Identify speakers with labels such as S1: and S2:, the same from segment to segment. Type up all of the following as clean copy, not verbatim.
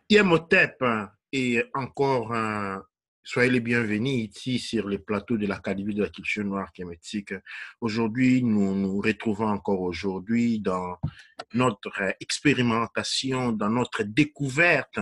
S1: Imhotep et encore soyez les bienvenus ici sur les plateaux de l'Académie de la culture noire kémétique. Aujourd'hui, nous nous retrouvons encore aujourd'hui dans notre expérimentation, dans notre découverte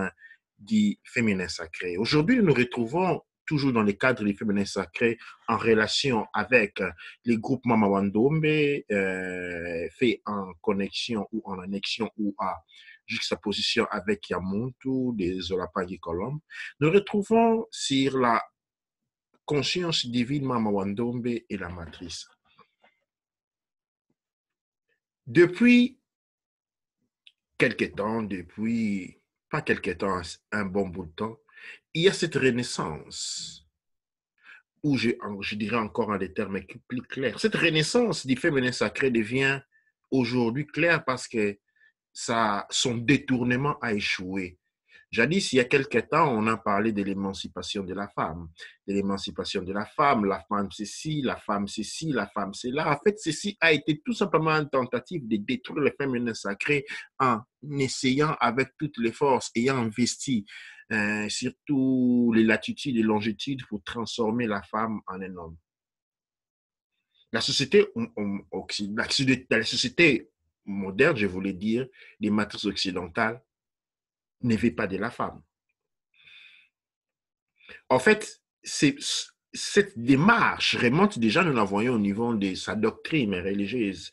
S1: du féminin sacré. Aujourd'hui, nous nous retrouvons toujours dans le cadre du féminin sacré en relation avec les groupes Mama Wandombe fait en connexion ou en annexion ou à juxtaposition avec Yamuntu des Zolapagi Colombe. Nous retrouvons sur la conscience divine Mama Wandombe et la matrice. Depuis quelque temps, depuis pas quelque temps, un bon bout de temps, il y a cette renaissance, où je dirais encore en des termes plus clairs, cette renaissance du féminin sacré devient aujourd'hui claire parce que son détournement a échoué. Jadis, il y a quelque temps, on a parlé de l'émancipation de la femme. De l'émancipation de la femme c'est ci, la femme c'est ci, la femme c'est là. En fait, ceci a été tout simplement une tentative de détruire le féminin sacré en essayant avec toutes les forces, ayant investi surtout les latitudes et longitudes pour transformer la femme en un homme. La société, la société moderne, je voulais dire, des matrices occidentales, ne veut pas de la femme. En fait, cette démarche remonte déjà, nous la voyons au niveau de sa doctrine religieuse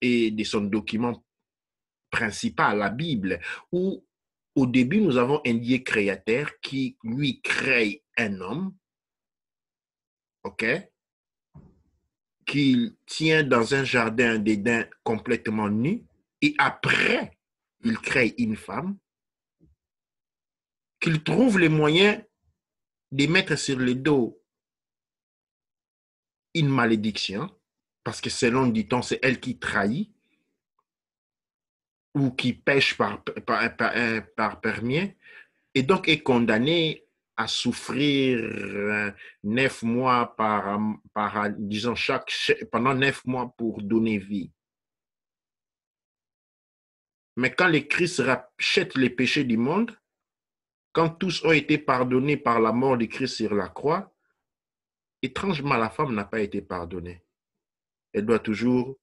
S1: et de son document principal, la Bible, où au début, nous avons un Dieu créateur qui, lui, crée un homme, ok, qu'il tient dans un jardin d'Éden complètement nu, et après, il crée une femme, qu'il trouve les moyens de mettre sur le dos une malédiction, parce que selon dit-on, c'est elle qui trahit, ou qui pêche par permis, et donc est condamnée à souffrir 9 mois disons, pendant 9 mois pour donner vie. Mais quand le Christ rachète les péchés du monde, quand tous ont été pardonnés par la mort de Christ sur la croix, étrangement, la femme n'a pas été pardonnée. Elle doit toujours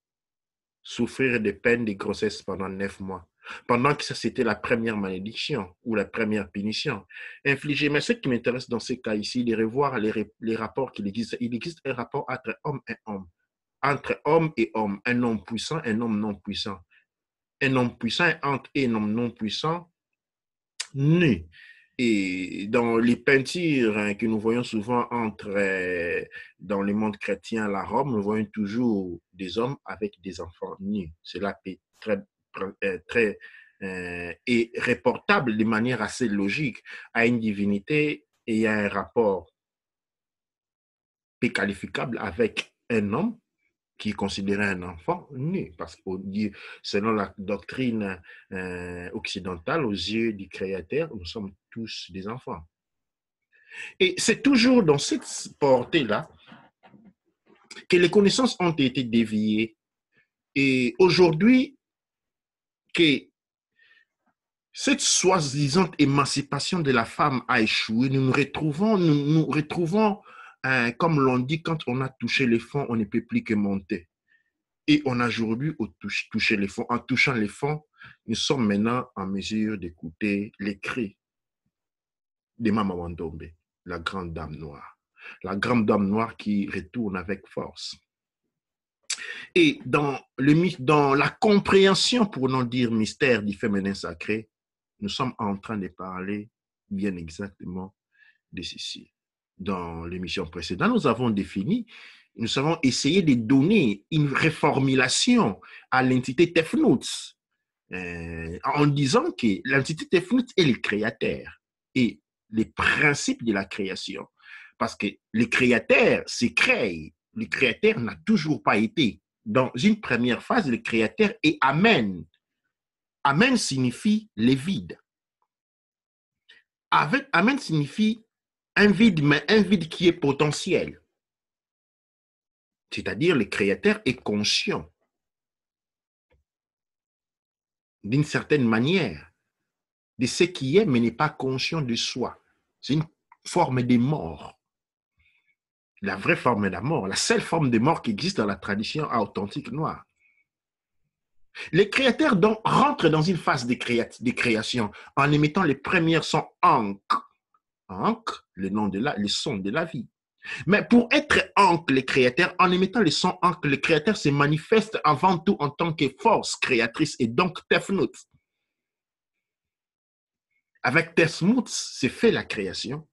S1: souffrir des peines de grossesse pendant 9 mois. Pendant que ça, c'était la première malédiction ou la première punition infligée. Mais ce qui m'intéresse dans ces cas ici, de revoir les rapports qu'il existe. Il existe un rapport entre homme et homme, entre homme et homme, un homme puissant, un homme non puissant. Un homme puissant entre un homme non puissant nu. Et dans les peintures que nous voyons souvent dans le monde chrétien, la Rome, nous voyons toujours des hommes avec des enfants nus. Cela peut très et reportable de manière assez logique à une divinité et à un rapport peu qualificable avec un homme qui est considéré un enfant nu, parce que selon la doctrine occidentale, aux yeux du Créateur, nous sommes tous des enfants. Et c'est toujours dans cette portée-là que les connaissances ont été déviées. Et aujourd'hui, que cette soi-disant émancipation de la femme a échoué, nous nous retrouvons comme l'on dit, quand on a touché les fonds, on ne peut plus que monter. Et on a aujourd'hui touché les fonds. En touchant les fonds, nous sommes maintenant en mesure d'écouter les cris de Mama Wandombe, la grande dame noire. La grande dame noire qui retourne avec force. Et dans la compréhension, pour non dire mystère du féminin sacré, nous sommes en train de parler bien exactement de ceci. Dans l'émission précédente, nous avons essayé de donner une reformulation à l'entité Tefnut, en disant que l'entité Tefnut est le créateur et les principes de la création. Parce que le créateur se crée, le créateur n'a toujours pas été. Dans une première phase, le créateur est Amen. Amen signifie le vide. Amen signifie un vide, mais un vide qui est potentiel. C'est-à-dire le créateur est conscient d'une certaine manière de ce qui est, mais n'est pas conscient de soi. C'est une forme de mort. La vraie forme de la mort, la seule forme de mort qui existe dans la tradition authentique noire. Les créateurs donc rentrent dans une phase de création en émettant les premiers sons Ankh. Ankh, le son de la vie. Mais pour être Ankh, les créateurs, en émettant les sons Ankh, les créateurs se manifestent avant tout en tant que force créatrice et donc Tefnut. Avec Tefnut, c'est fait la création.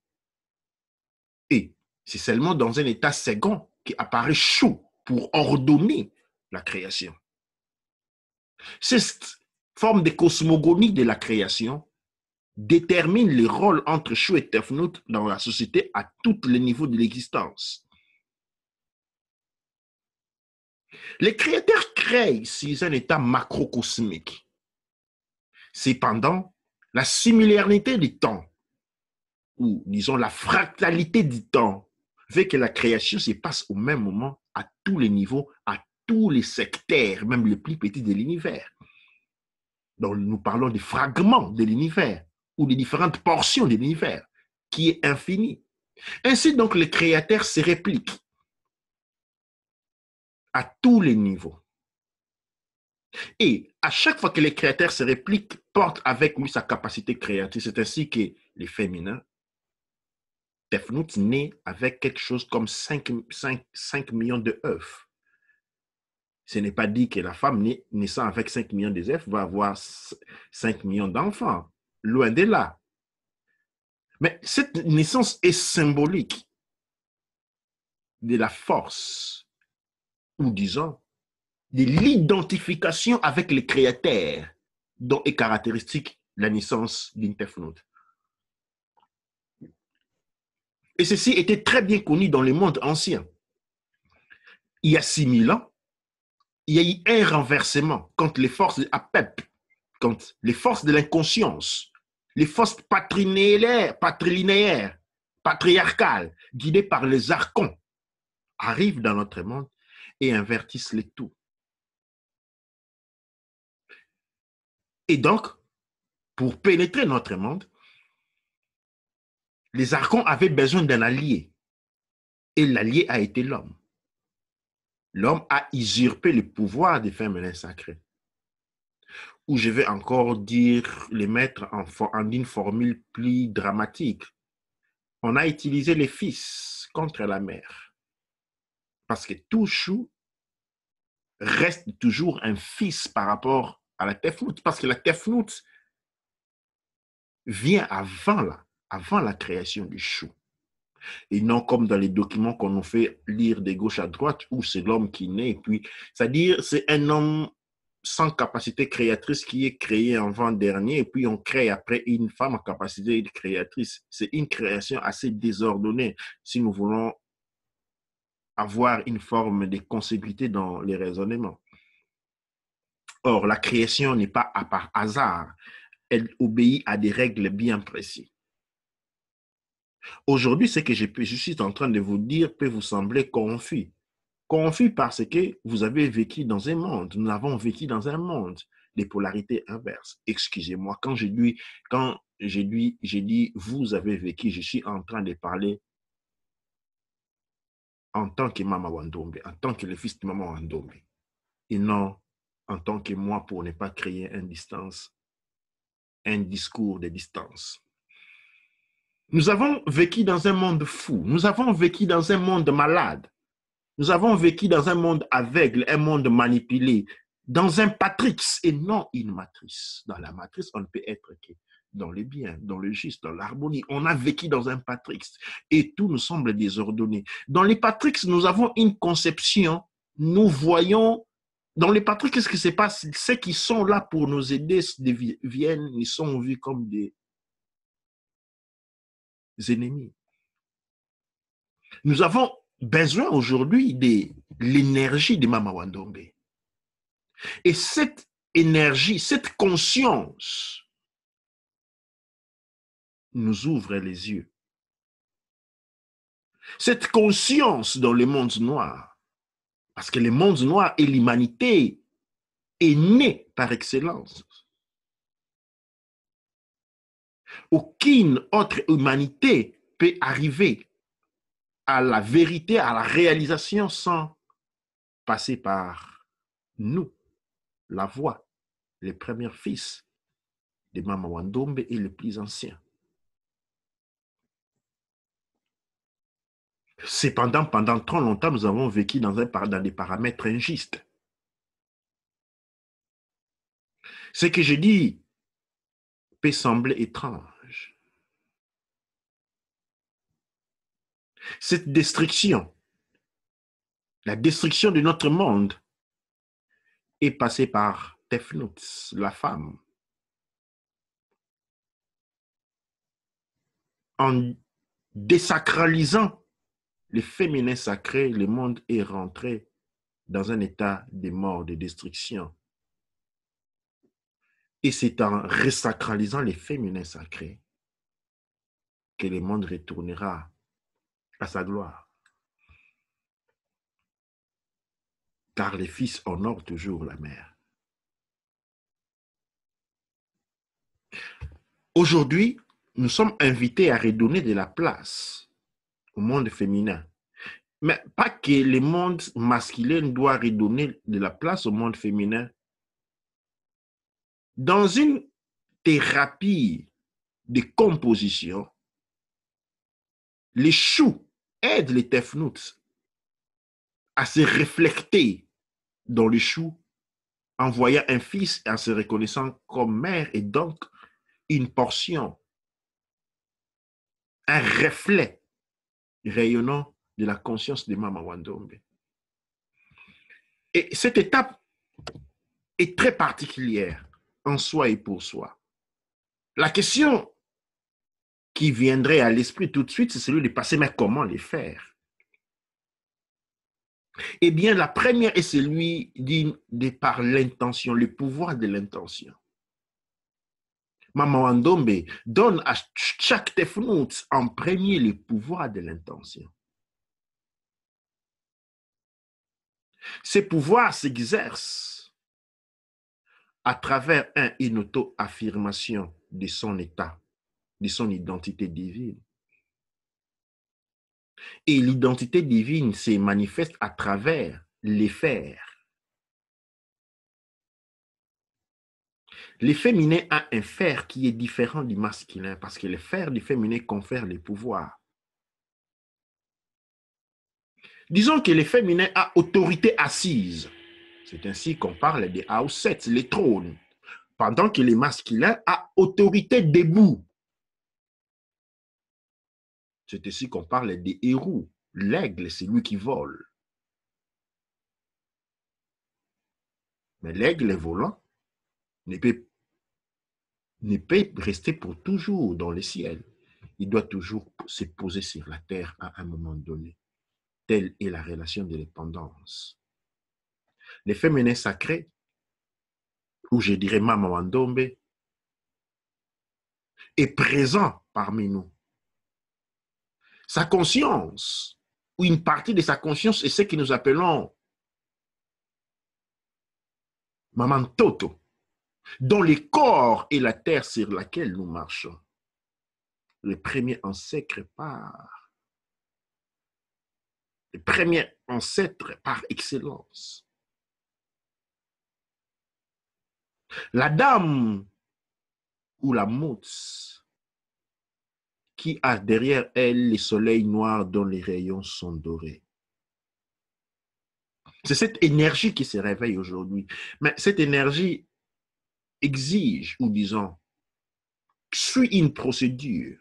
S1: Et c'est seulement dans un état second qu'apparaît Shu pour ordonner la création. Cette forme de cosmogonie de la création détermine les rôles entre Shu et Tefnut dans la société à tous les niveaux de l'existence. Les créateurs créent ici un état macrocosmique. Cependant, la similarité du temps, ou disons la fractalité du temps, fait que la création se passe au même moment à tous les niveaux, à tous les secteurs, même les plus petits de l'univers. Donc nous parlons des fragments de l'univers ou des différentes portions de l'univers qui est infini. Ainsi donc le créateur se réplique à tous les niveaux. Et à chaque fois que le créateur se réplique, porte avec lui sa capacité créatrice. C'est ainsi que les féminins, Tefnut naît avec quelque chose comme 5 millions d'œufs. Ce n'est pas dit que la femme naissant avec 5 millions d'œufs va avoir 5 millions d'enfants. Loin de là. Mais cette naissance est symbolique de la force, ou disons, de l'identification avec le créateur dont est caractéristique la naissance d'une Tefnut. Et ceci était très bien connu dans le monde ancien. Il y a 6000 ans, il y a eu un renversement contre les forces de Apep, contre les forces de l'inconscience, les forces patrilinéaires, patriarcales, guidées par les archons, arrivent dans notre monde et invertissent les tout. Et donc, pour pénétrer notre monde, les archons avaient besoin d'un allié. Et l'allié a été l'homme. L'homme a usurpé le pouvoir des féminins sacrés. Ou je vais encore dire, les mettre en une formule plus dramatique. On a utilisé les fils contre la mère. Parce que tout chou reste toujours un fils par rapport à la Tefnut. Parce que la Tefnut vient avant la création du chou. Et non comme dans les documents qu'on nous fait lire de gauche à droite, où c'est l'homme qui naît. Puis, c'est-à-dire, c'est un homme sans capacité créatrice qui est créé en vent dernier, et puis on crée après une femme en capacité créatrice. C'est une création assez désordonnée si nous voulons avoir une forme de consécutivité dans les raisonnements. Or, la création n'est pas par hasard. Elle obéit à des règles bien précises. Aujourd'hui, ce que je suis en train de vous dire peut vous sembler confus. Confus parce que vous avez vécu dans un monde. Nous avons vécu dans un monde des polarités inverses. Excusez-moi, quand j'ai dit vous avez vécu, je suis en train de parler en tant que Mama Wandombe, en tant que le fils de Mama Wandombe, et non en tant que moi pour ne pas créer un discours de distance. Nous avons vécu dans un monde fou. Nous avons vécu dans un monde malade. Nous avons vécu dans un monde aveugle, un monde manipulé, dans un patrix et non une matrice. Dans la matrice, on ne peut être que dans le bien, dans le juste, dans l'harmonie. On a vécu dans un patrix et tout nous semble désordonné. Dans les patrix, nous avons une conception, nous voyons, dans les patrix, qu'est-ce qui se passe? Ceux qui sont là pour nous aider deviennent, ils sont vus comme des ennemis. Nous avons besoin aujourd'hui de l'énergie de Mama Wandombe. Et cette énergie, cette conscience nous ouvre les yeux. Cette conscience dans le monde noir, parce que le monde noir et l'humanité est née par excellence. Aucune autre humanité peut arriver à la vérité, à la réalisation sans passer par nous, la voix, les premiers fils de Mama Wandombe et les plus anciens. Cependant, pendant trop longtemps, nous avons vécu dans des paramètres injustes. Ce que je dis peut sembler étrange. Cette destruction, la destruction de notre monde, est passée par Tefnut, la femme. En désacralisant le féminin sacré, le monde est rentré dans un état de mort, de destruction. Et c'est en resacralisant les féminins sacrés que le monde retournera à sa gloire. Car les fils honorent toujours la mère. Aujourd'hui, nous sommes invités à redonner de la place au monde féminin. Mais pas que le monde masculin doit redonner de la place au monde féminin. Dans une thérapie de composition, les choux aident les tefnouts à se refléter dans le chou en voyant un fils et en se reconnaissant comme mère et donc une portion, un reflet rayonnant de la conscience de Mama Wandombe. Et cette étape est très particulière en soi et pour soi. La question qui viendrait à l'esprit tout de suite, c'est celui de passer, mais comment les faire? Eh bien, la première est celui de par l'intention, le pouvoir de l'intention. Mama Wandombe donne à chaque tefnout en premier le pouvoir de l'intention. Ce pouvoir s'exerce à travers une auto-affirmation de son état, de son identité divine. Et l'identité divine se manifeste à travers les faire. Le féminin a un faire qui est différent du masculin parce que le faire du féminin confère les pouvoirs. Disons que le féminin a autorité assise. C'est ainsi qu'on parle des Auset, les trônes. Pendant que le masculin a autorité debout. C'est ainsi qu'on parle des héros. L'aigle, c'est lui qui vole. Mais l'aigle volant ne peut rester pour toujours dans le ciel. Il doit toujours se poser sur la terre à un moment donné. Telle est la relation de dépendance. Le féminin sacré, ou je dirais Mama Wandombe, est présent parmi nous. Sa conscience, ou une partie de sa conscience, est ce que nous appelons Maman Toto, dont le corps est la terre sur laquelle nous marchons. Le premier ancêtre le premier ancêtre par excellence. La dame ou la mousse qui a derrière elle les soleils noirs dont les rayons sont dorés. C'est cette énergie qui se réveille aujourd'hui. Mais cette énergie exige, ou disons, suit une procédure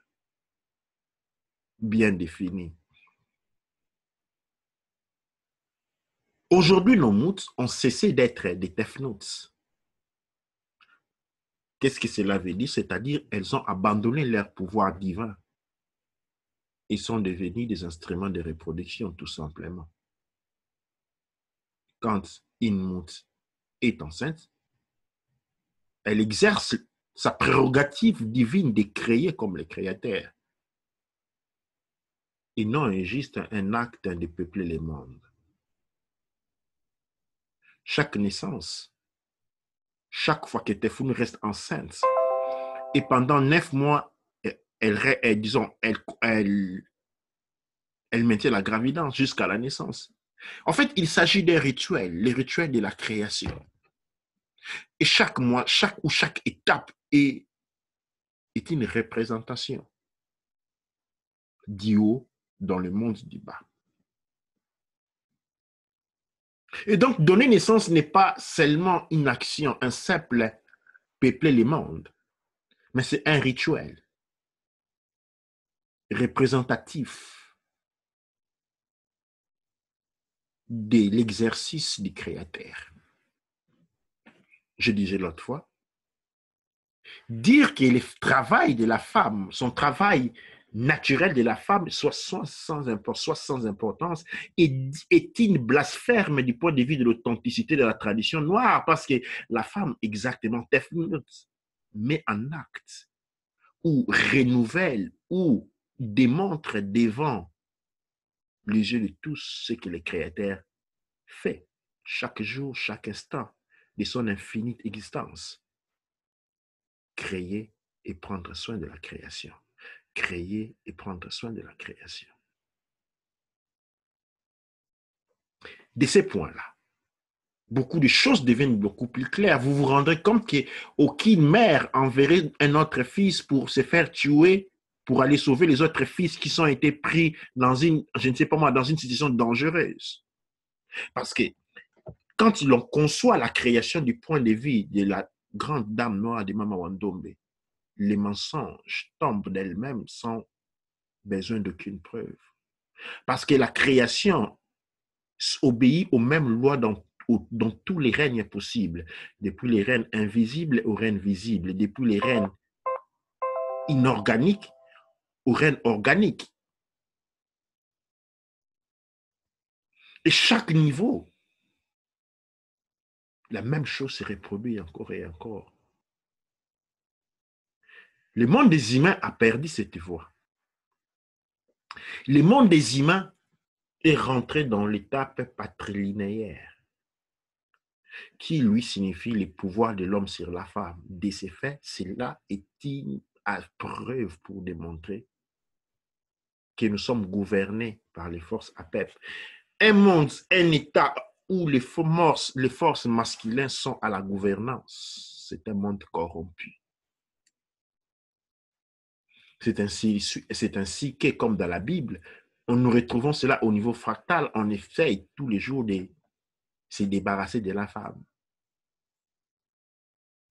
S1: bien définie. Aujourd'hui, nos mouts ont cessé d'être des tefnouts. Qu'est-ce que cela veut dire? C'est-à-dire elles ont abandonné leur pouvoir divin et sont devenues des instruments de reproduction, tout simplement. Quand une moute est enceinte, elle exerce sa prérogative divine de créer comme le créateur et non juste un acte de peupler le monde. Chaque naissance, chaque fois que Tefnut reste enceinte, et pendant 9 mois, disons, elle maintient la gravidence jusqu'à la naissance. En fait, il s'agit des rituels, les rituels de la création. Et chaque mois, chaque étape est une représentation du haut dans le monde du bas. Et donc, donner naissance n'est pas seulement une action, un simple peupler le monde, mais c'est un rituel représentatif de l'exercice du Créateur. Je disais l'autre fois, dire que le travail de la femme, son travail naturel de la femme, soit sans importance, est une blasphème du point de vue de l'authenticité de la tradition noire, parce que la femme, exactement, met en acte, ou renouvelle, ou démontre devant les yeux de tous ce que le Créateur fait, chaque jour, chaque instant de son infinie existence. Créer et prendre soin de la création. Créer et prendre soin de la création. De ces points-là, beaucoup de choses deviennent beaucoup plus claires. Vous vous rendrez compte qu'aucune mère enverrait un autre fils pour se faire tuer, pour aller sauver les autres fils qui ont été pris dans une, je ne sais pas moi, dans une situation dangereuse. Parce que quand l'on conçoit la création du point de vue de la grande dame noire de Mama Wandombe, les mensonges tombent d'elles-mêmes sans besoin d'aucune preuve. Parce que la création obéit aux mêmes lois dans tous les règnes possibles, depuis les règnes invisibles aux règnes visibles, depuis les règnes inorganiques aux règnes organiques. Et chaque niveau, la même chose se reproduit encore et encore. Le monde des humains a perdu cette voie. Le monde des humains est rentré dans l'étape patrilinéaire, qui lui signifie le pouvoir de l'homme sur la femme. De ces faits, cela est une preuve pour démontrer que nous sommes gouvernés par les forces APEP. Un monde, un état où les forces masculines sont à la gouvernance, c'est un monde corrompu. C'est ainsi que, comme dans la Bible, nous retrouvons cela au niveau fractal. On essaye tous les jours de se débarrasser de la femme.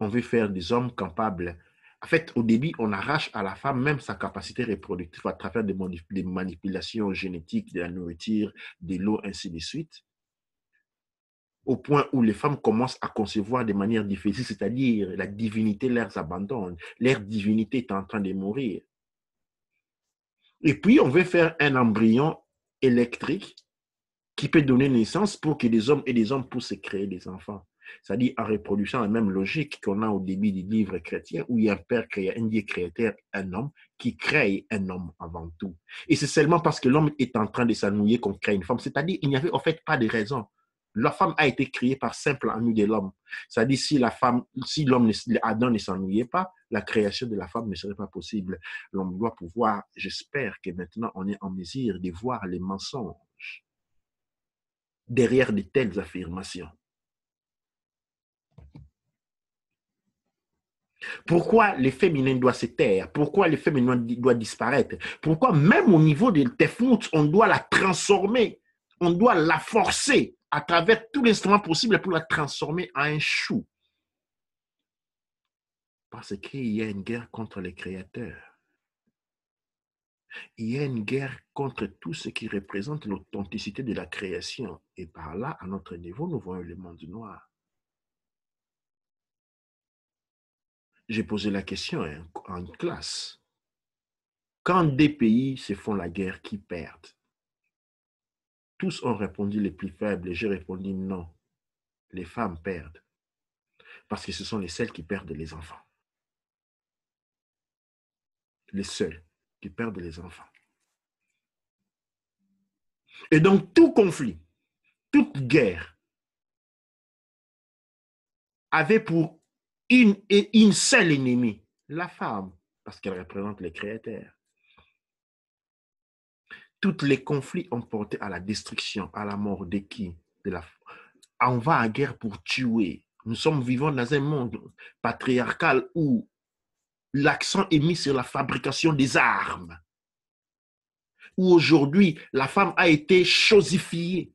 S1: On veut faire des hommes capables. En fait, au début, on arrache à la femme même sa capacité reproductive à travers des manipulations génétiques, de la nourriture, de l'eau, ainsi de suite. Au point où les femmes commencent à concevoir de manière difficile, c'est-à-dire la divinité leur abandonne. Leur divinité est en train de mourir. Et puis, on veut faire un embryon électrique qui peut donner naissance pour que des hommes et des hommes puissent créer des enfants. C'est-à-dire en reproduisant la même logique qu'on a au début du livre chrétien, où il y a un père créateur, un Dieu créateur, un homme, qui crée un homme avant tout. Et c'est seulement parce que l'homme est en train de s'ennuyer qu'on crée une femme. C'est-à-dire qu'il n'y avait en fait pas de raison. La femme a été créée par simple ennui de l'homme. C'est-à-dire si l'homme, Adam ne s'ennuyait pas, la création de la femme ne serait pas possible. L'homme doit pouvoir, j'espère que maintenant on est en mesure de voir les mensonges derrière de telles affirmations. Pourquoi le féminin doit se taire? Pourquoi le féminin doit disparaître? Pourquoi même au niveau de Tefnut, on doit la transformer? On doit la forcer à travers tous les instruments possibles pour la transformer en un chou. Parce qu'il y a une guerre contre les créateurs. Il y a une guerre contre tout ce qui représente l'authenticité de la création. Et par là, à notre niveau, nous voyons le monde noir. J'ai posé la question en classe. Quand des pays se font la guerre, qui perdent? Tous ont répondu les plus faibles et j'ai répondu non. Les femmes perdent. Parce que ce sont les seules qui perdent les enfants. Les seuls qui perdent les enfants. Et donc tout conflit, toute guerre avait pour une seule ennemie, la femme. parce qu'elle représente les créateurs. Tous les conflits ont porté à la destruction, à la mort de qui? On va à guerre pour tuer. Nous sommes vivants dans un monde patriarcal où l'accent est mis sur la fabrication des armes, où aujourd'hui la femme a été chosifiée.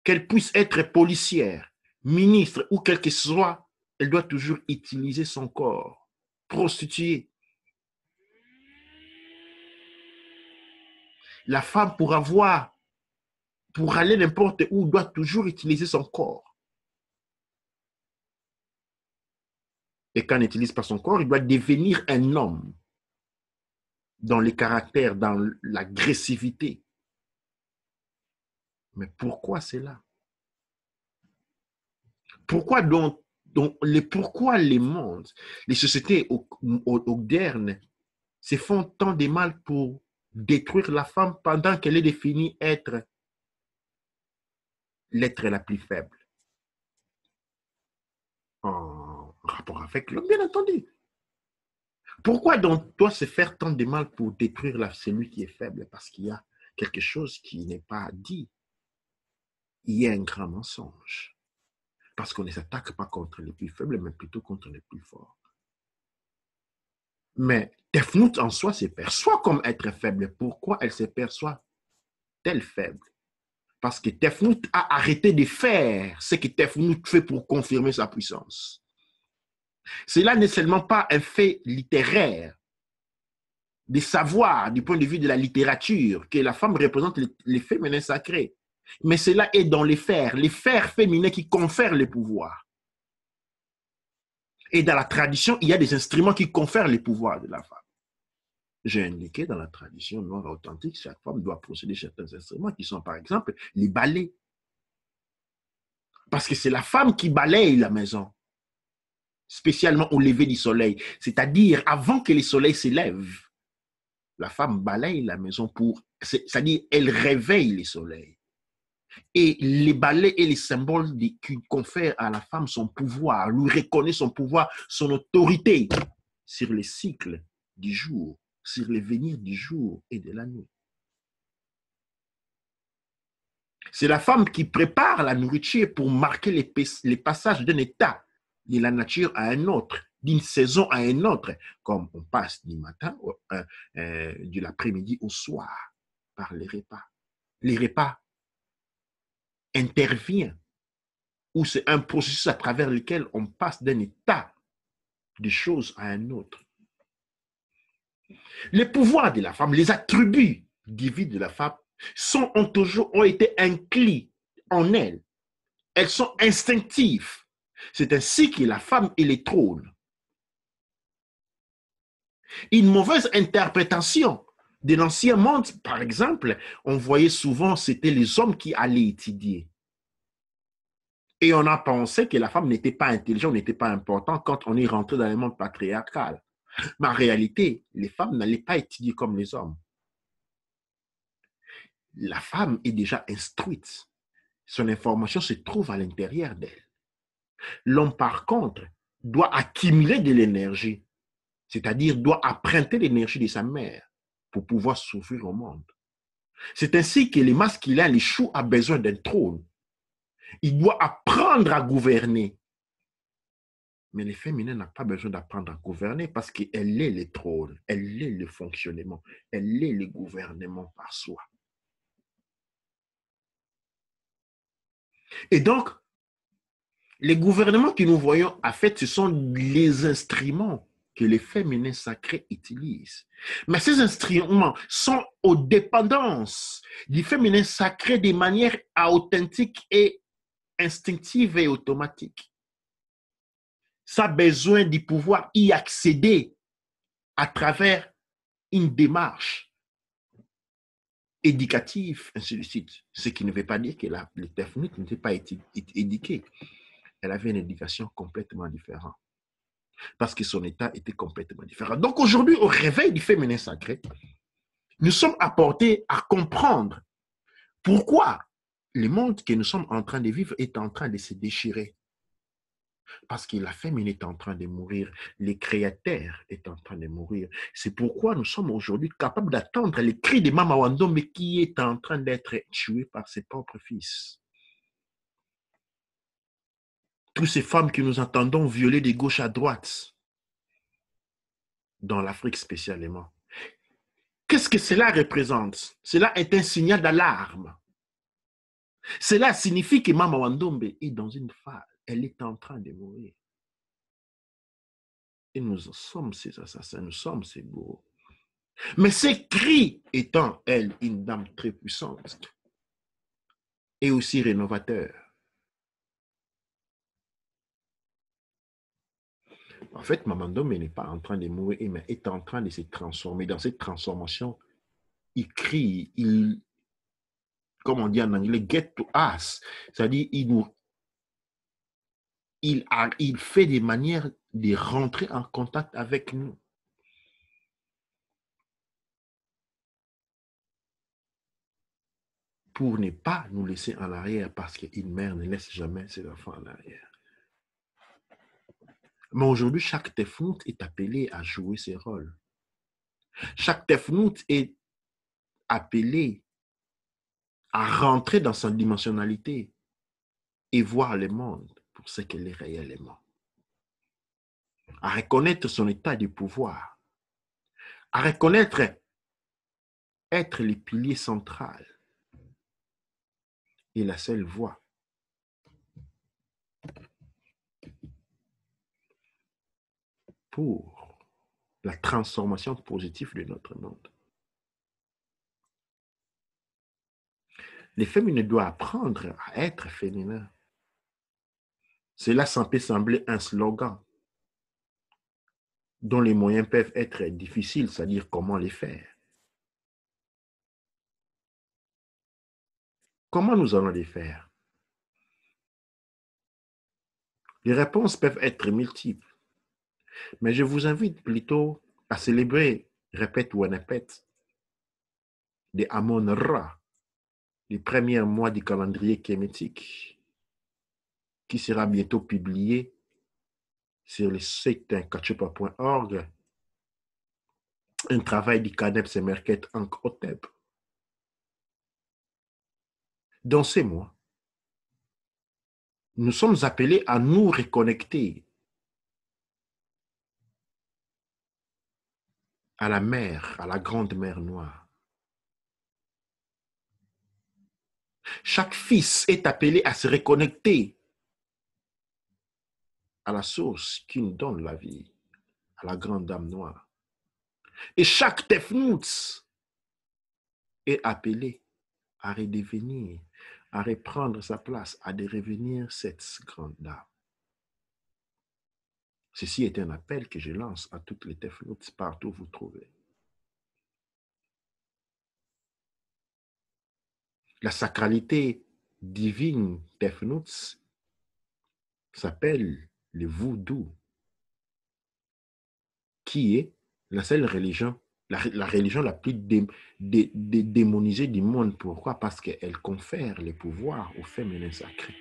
S1: Qu'elle puisse être policière, ministre ou quel que soit, elle doit toujours utiliser son corps, prostituée. La femme pour aller n'importe où, doit toujours utiliser son corps. Et quand elle n'utilise pas son corps, il doit devenir un homme dans les caractères, dans l'agressivité. Mais pourquoi c'est là? Pourquoi pourquoi les mondes, les sociétés modernes se font tant de mal pour détruire la femme pendant qu'elle est définie être l'être la plus faible? En rapport avec l'homme, bien entendu. Pourquoi donc doit se faire tant de mal pour détruire celui qui est faible? Parce qu'il y a quelque chose qui n'est pas dit. Il y a un grand mensonge. Parce qu'on ne s'attaque pas contre les plus faibles, mais plutôt contre les plus forts. Mais Tefnout en soi se perçoit comme être faible. Pourquoi elle se perçoit telle faible? Parce que Tefnout a arrêté de faire ce que Tefnout fait pour confirmer sa puissance. Cela n'est seulement pas un fait littéraire, de savoir du point de vue de la littérature que la femme représente les féminins sacrés. Mais cela est dans les fers féminins qui confèrent le pouvoir. Et dans la tradition, il y a des instruments qui confèrent le pouvoir de la femme. J'ai indiqué dans la tradition noire authentique, chaque femme doit posséder certains instruments qui sont par exemple les balais. Parce que c'est la femme qui balaye la maison, spécialement au lever du soleil. C'est-à-dire avant que le soleil s'élève, la femme balaye la maison c'est-à-dire elle réveille le soleil. Et les balais et les symboles qui confèrent à la femme son pouvoir, lui reconnaît son pouvoir, son autorité sur les cycles du jour, sur les venirs du jour et de la nuit. C'est la femme qui prépare la nourriture pour marquer les passages d'un état de la nature à un autre, d'une saison à une autre, comme on passe du matin, de l'après-midi au soir, par les repas. Les repas interviennent, ou c'est un processus à travers lequel on passe d'un état de choses à un autre. Les pouvoirs de la femme, les attributs divins de la femme ont été inclus en elle. Elles sont instinctives. C'est ainsi que la femme est le trône. Une mauvaise interprétation de l'ancien monde, par exemple, on voyait souvent c'était les hommes qui allaient étudier. Et on a pensé que la femme n'était pas intelligente, n'était pas importante quand on est rentré dans le monde patriarcal. Mais en réalité, les femmes n'allaient pas étudier comme les hommes. La femme est déjà instruite. Son information se trouve à l'intérieur d'elle. L'homme, par contre, doit accumuler de l'énergie, c'est-à-dire doit emprunter l'énergie de sa mère pour pouvoir s'ouvrir au monde. C'est ainsi que le masculin, le chou, a besoin d'un trône. Il doit apprendre à gouverner. Mais le féminin n'a pas besoin d'apprendre à gouverner parce qu'elle est le trône, elle est le fonctionnement, elle est le gouvernement par soi. Et donc, les gouvernements que nous voyons, en fait, ce sont les instruments que les féminins sacrés utilisent. Mais ces instruments sont aux dépendances du féminin sacré de manière authentique et instinctive et automatique. Ça a besoin de pouvoir y accéder à travers une démarche éducative, ainsi de suite. Ce qui ne veut pas dire que le Tefnut n'était pas éduqué. Elle avait une éducation complètement différente. Parce que son état était complètement différent. Donc aujourd'hui, au réveil du féminin sacré, nous sommes apportés à comprendre pourquoi le monde que nous sommes en train de vivre est en train de se déchirer. Parce que la famine est en train de mourir, les créateurs est en train de mourir. C'est pourquoi nous sommes aujourd'hui capables d'attendre les cris de Mama Wandombe qui est en train d'être tué par ses propres fils. Toutes ces femmes que nous entendons violer de gauche à droite, dans l'Afrique spécialement. Qu'est-ce que cela représente? Cela est un signal d'alarme. Cela signifie que Mama Wandombe est dans une phase. Elle est en train de mourir. Et nous sommes ces assassins, nous sommes ces bourreaux. Mais ces cris étant, elle, une dame très puissante et aussi rénovateur. En fait, Mama Wandombe n'est pas en train de mourir, mais est en train de se transformer. Dans cette transformation, il crie, comme on dit en anglais, get to us. C'est-à-dire, il fait des manières de rentrer en contact avec nous. Pour ne pas nous laisser en arrière, parce qu'une mère ne laisse jamais ses enfants en arrière. Mais aujourd'hui, chaque Tefnout est appelé à jouer ses rôles. Chaque Tefnout est appelé à rentrer dans sa dimensionnalité et voir le monde pour ce qu'il est réellement. À reconnaître son état de pouvoir. À reconnaître être le pilier central et la seule voie pour la transformation positive de notre monde. Les féminins doivent apprendre à être féminins. Cela peut sembler un slogan dont les moyens peuvent être difficiles, c'est-à-dire comment les faire. Comment nous allons les faire? Les réponses peuvent être multiples, mais je vous invite plutôt à célébrer, répète ou répète, des Amon-Ra, les premiers mois du calendrier kémétique, qui sera bientôt publié sur le site kachupa.org, un travail du Canep Semerket Ankh-Hotep. Dans ces mois, nous sommes appelés à nous reconnecter à la mer, à la grande mer Noire. Chaque fils est appelé à se reconnecter à la source qui nous donne la vie, à la grande dame noire. Et chaque Tefnout est appelé à redevenir, à reprendre sa place, à devenir cette grande dame. Ceci est un appel que je lance à toutes les Tefnouts partout où vous trouvez. La sacralité divine Tefnouts s'appelle le voodoo, qui est la seule religion, la religion la plus démonisée du monde. Pourquoi? Parce qu'elle confère le pouvoir au féminin sacré.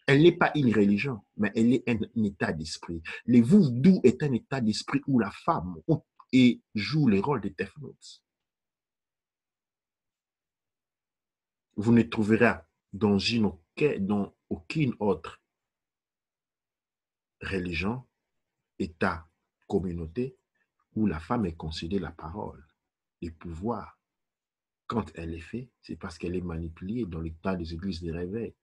S1: Elle n'est pas une religion, mais elle est un état d'esprit. Le voodoo est un état d'esprit où la femme joue le rôle de Tefnouts. Vous ne trouverez dans aucune autre religion, état, communauté, où la femme est considérée la parole, le pouvoir. Quand elle est faite, c'est parce qu'elle est manipulée dans l'état des églises de réveil.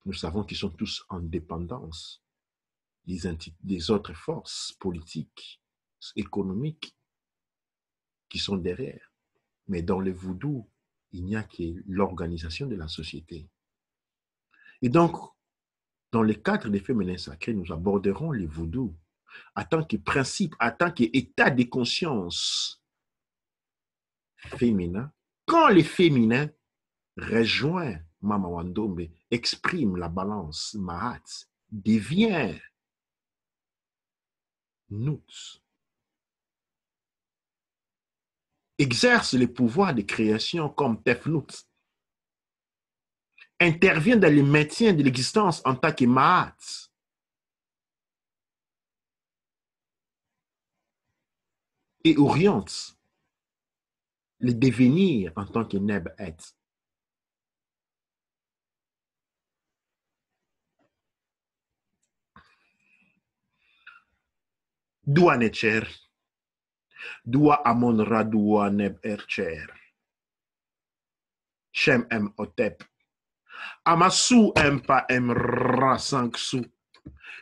S1: Nous savons qu'ils sont tous en dépendance des autres forces politiques, économiques qui sont derrière. Mais dans le voodoo, il n'y a que l'organisation de la société. Et donc, dans le cadre des féminins sacrés, nous aborderons le voodoo en tant que principe, en tant qu'état de conscience féminin. Quand les féminins rejoignent Mama Wandombe, exprime la balance, Mahat, devient Nut, exerce le pouvoir de création comme Tefnut, intervient dans le maintien de l'existence en tant que Mahat, et oriente le devenir en tant que Neb est. Dua necher, dua amon ra dua neb ercher. Shem em otep. Amasu empa emra sanksu.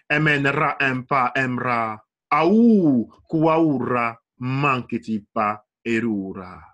S1: Emenra empa emra. Au kuaura manketipa erura.